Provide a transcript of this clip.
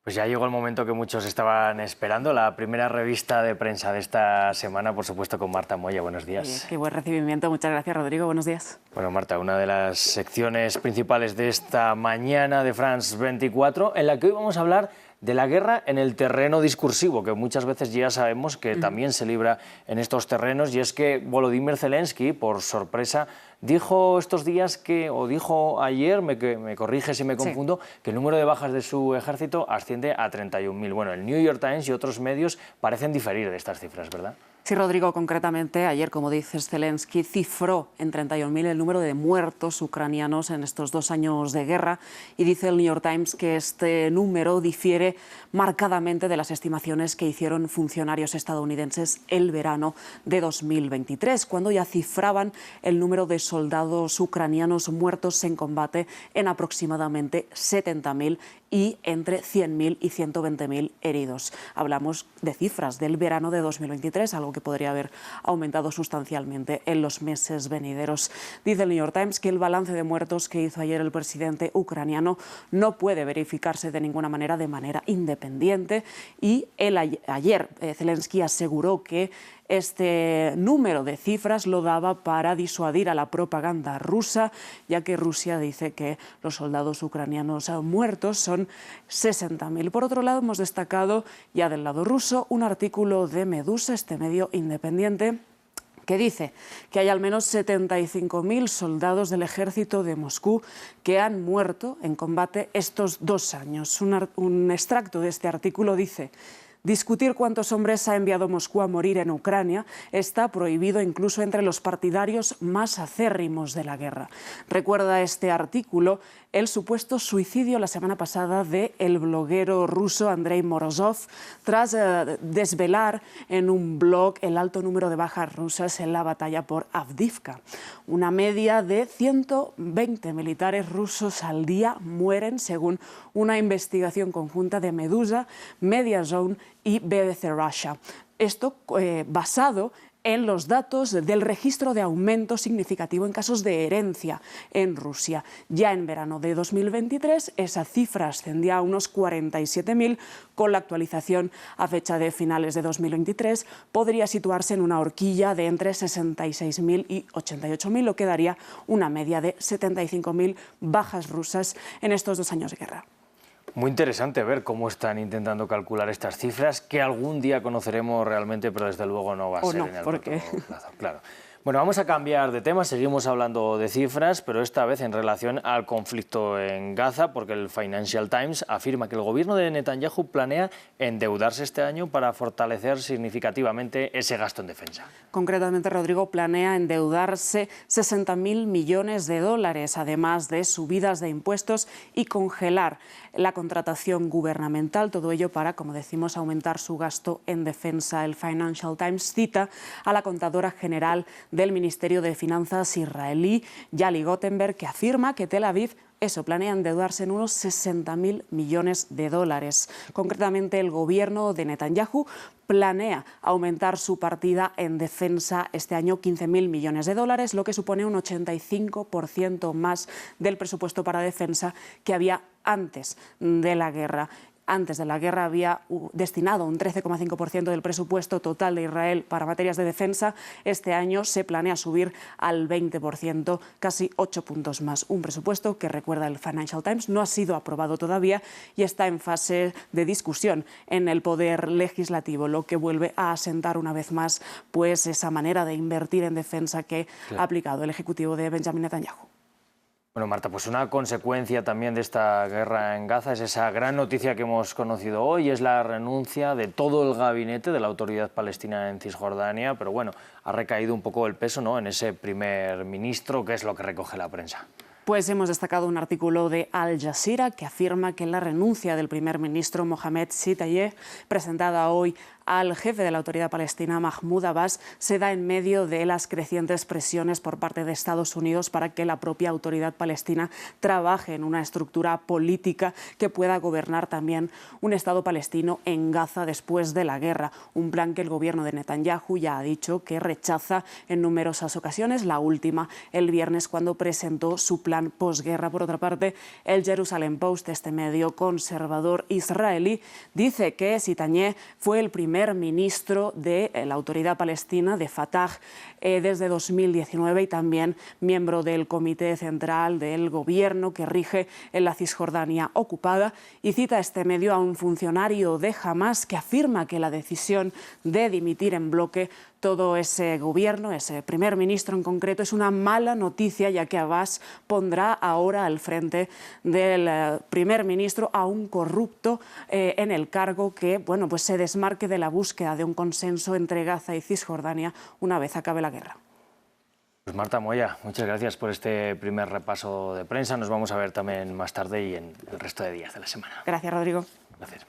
Pues ya llegó el momento que muchos estaban esperando, la primera revista de prensa de esta semana, por supuesto, con Marta Moya. Buenos días. Qué buen recibimiento. Muchas gracias, Rodrigo. Buenos días. Bueno, Marta, una de las secciones principales de esta mañana de France 24, en la que hoy vamos a hablar de la guerra en el terreno discursivo, que muchas veces ya sabemos que también se libra en estos terrenos, y es que Volodymyr Zelensky, por sorpresa, dijo estos días dijo ayer, me corrige si me confundo, que el número de bajas de su ejército asciende a 31.000. Bueno, el New York Times y otros medios parecen diferir de estas cifras, ¿verdad? Sí, Rodrigo, concretamente, ayer, como dices, Zelensky cifró en 31.000 el número de muertos ucranianos en estos 2 años de guerra, y dice el New York Times que este número difiere marcadamente de las estimaciones que hicieron funcionarios estadounidenses el verano de 2023, cuando ya cifraban el número de soldados ucranianos muertos en combate en aproximadamente 70.000 y entre 100.000 y 120.000 heridos. Hablamos de cifras del verano de 2023, algo que podría haber aumentado sustancialmente en los meses venideros. Dice el New York Times que el balance de muertos que hizo ayer el presidente ucraniano no puede verificarse de ninguna manera de manera independiente, y ayer Zelensky aseguró que este número de cifras lo daba para disuadir a la propaganda rusa, ya que Rusia dice que los soldados ucranianos muertos son 60.000. Por otro lado, hemos destacado ya del lado ruso un artículo de Medusa, este medio independiente, que dice que hay al menos 75.000 soldados del ejército de Moscú que han muerto en combate estos 2 años. Un extracto de este artículo dice: discutir cuántos hombres ha enviado Moscú a morir en Ucrania está prohibido incluso entre los partidarios más acérrimos de la guerra. Recuerda este artículo el supuesto suicidio la semana pasada del bloguero ruso Andrei Morozov, tras desvelar en un blog el alto número de bajas rusas en la batalla por Avdiivka. Una media de 120 militares rusos al día mueren, según una investigación conjunta de Medusa, Mediazone y BBC Russia. Esto basado en los datos del registro de aumento significativo en casos de herencia en Rusia. Ya en verano de 2023 esa cifra ascendía a unos 47.000, con la actualización a fecha de finales de 2023 podría situarse en una horquilla de entre 66.000 y 88.000, lo que daría una media de 75.000 bajas rusas en estos 2 años de guerra. Muy interesante ver cómo están intentando calcular estas cifras, que algún día conoceremos realmente, pero desde luego no va a ser en el corto plazo. Claro. Bueno, vamos a cambiar de tema, seguimos hablando de cifras, pero esta vez en relación al conflicto en Gaza, porque el Financial Times afirma que el gobierno de Netanyahu planea endeudarse este año para fortalecer significativamente ese gasto en defensa. Concretamente, Rodrigo, planea endeudarse 60.000 millones de dólares, además de subidas de impuestos y congelar la contratación gubernamental, todo ello para, como decimos, aumentar su gasto en defensa. El Financial Times cita a la contadora general del Ministerio de Finanzas israelí, Yali Gottenberg, que afirma que Tel Aviv planea endeudarse en unos 60.000 millones de dólares. Concretamente, el gobierno de Netanyahu planea aumentar su partida en defensa este año 15.000 millones de dólares, lo que supone un 85% más del presupuesto para defensa que había antes de la guerra. Antes de la guerra había destinado un 13,5% del presupuesto total de Israel para materias de defensa. Este año se planea subir al 20%, casi 8 puntos más. Un presupuesto que, recuerda el Financial Times, no ha sido aprobado todavía y está en fase de discusión en el poder legislativo, lo que vuelve a asentar una vez más pues esa manera de invertir en defensa que ha aplicado el ejecutivo de Benjamin Netanyahu. Bueno, Marta, pues una consecuencia también de esta guerra en Gaza es esa gran noticia que hemos conocido hoy, es la renuncia de todo el gabinete de la Autoridad Palestina en Cisjordania, pero bueno, ha recaído un poco el peso, ¿no?, en ese primer ministro, que es lo que recoge la prensa. Pues hemos destacado un artículo de Al Jazeera que afirma que la renuncia del primer ministro Mohamed Shtayyeh, presentada hoy al jefe de la Autoridad Palestina, Mahmoud Abbas, se da en medio de las crecientes presiones por parte de Estados Unidos para que la propia Autoridad Palestina trabaje en una estructura política que pueda gobernar también un Estado palestino en Gaza después de la guerra. Un plan que el gobierno de Netanyahu ya ha dicho que rechaza en numerosas ocasiones, la última el viernes cuando presentó su plan plan posguerra. Por otra parte, el Jerusalem Post, este medio conservador israelí, dice que Sitañé fue el primer ministro de la autoridad palestina, de Fatah, desde 2019 y también miembro del Comité Central del Gobierno que rige en la Cisjordania ocupada, y cita este medio a un funcionario de Hamás que afirma que la decisión de dimitir en bloque todo ese gobierno, ese primer ministro en concreto, es una mala noticia, ya que Abbas pondrá ahora al frente del primer ministro a un corrupto en el cargo que, bueno, pues se desmarque de la búsqueda de un consenso entre Gaza y Cisjordania una vez acabe la guerra. Pues Marta Moya, muchas gracias por este primer repaso de prensa. Nos vamos a ver también más tarde y en el resto de días de la semana. Gracias, Rodrigo. Gracias.